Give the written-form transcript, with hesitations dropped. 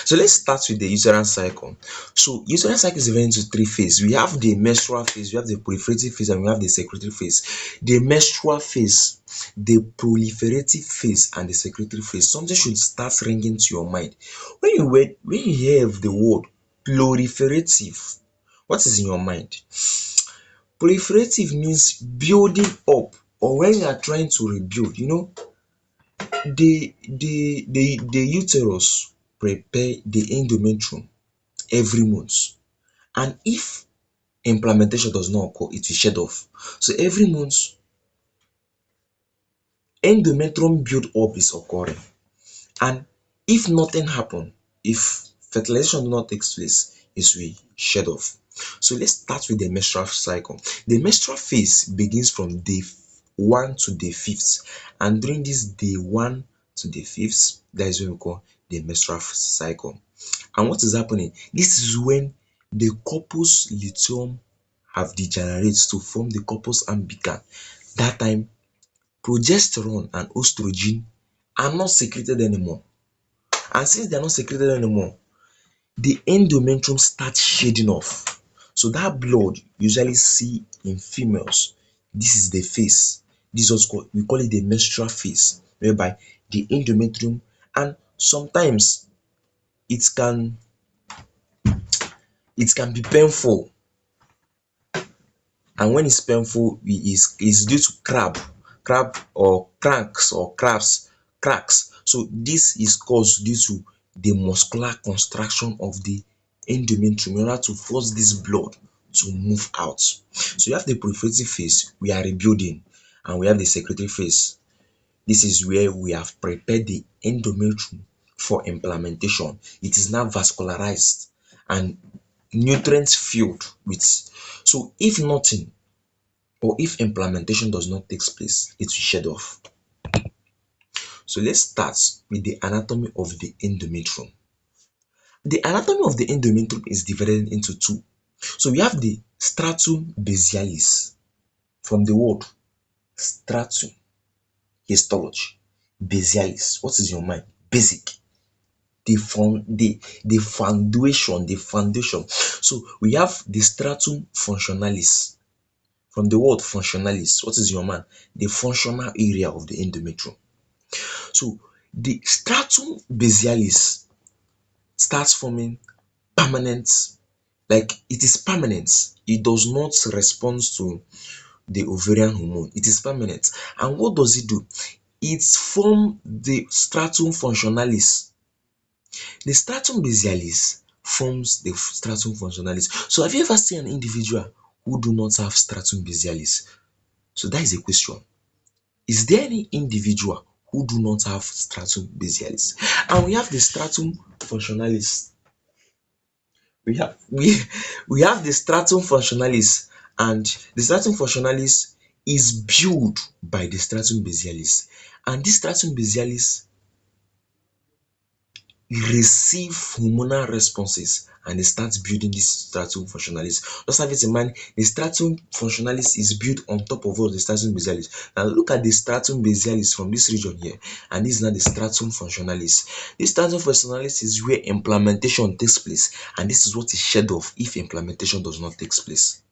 So let's start with the uterine cycle. So uterine cycle is divided into three phases. We have the menstrual phase, we have the proliferative phase, and we have the secretory phase. The menstrual phase, the proliferative phase, and the secretory phase. Something should start ringing to your mind. When you hear of the word proliferative, what is in your mind? Proliferative means building up, or when you are trying to rebuild, the uterus prepare the endometrium every month, and if implantation does not occur, it will shed off. So every month endometrium build up is occurring, and if nothing happen, if fertilization do not take place, it will shed off. So let's start with the menstrual cycle. The menstrual phase begins from day 1 to day 5th, and during this day 1 to day 5th, that is what we call the menstrual cycle. And what is happening? This is when the corpus luteum have degenerated to form the corpus umbilical. That time progesterone and estrogen are not secreted anymore, and since they are not secreted anymore, the endometrium starts shading off. So that blood you usually see in females, this is the phase. This is called, we call it the menstrual phase, whereby the endometrium, and sometimes it can be painful, and when it's painful, is due to crab or cranks or cracks. So this is caused due to the muscular contraction of the endometrium in order to force this blood to move out. So you have the proliferative phase, we are rebuilding, and we have the secretory phase. This is where we have prepared the endometrium for implantation. It is now vascularized and nutrients filled with. So if nothing, or if implantation does not take place, it will shed off. So let's start with the anatomy of the endometrium. The anatomy of the endometrium is divided into two. So we have the stratum basialis, from the word stratum, histology, basialis. What is your mind? Basic. The foundation. So we have the stratum functionalis, from the word functionalis. What is your man? The functional area of the endometrium. So the stratum basialis starts forming permanent, like it is permanent. It does not respond to the ovarian hormone. It is permanent. And what does it do? It forms the stratum functionalis. The stratum basialis forms the stratum functionalis. So have you ever seen an individual who do not have stratum basialis? So that is a question. Is there any individual who do not have stratum basialis? And we have the stratum functionalis. We have the stratum functionalis, and the stratum functionalis is built by the stratum basialis, and this stratum basialis receive hormonal responses, and they start building this stratum functionalis. Just have it in mind, the stratum functionalis is built on top of all the stratum basialis. Now look at the stratum basialis from this region here, and this is now the stratum functionalis. This stratum functionalis is where implantation takes place, and this is what is shed off if implantation does not take place.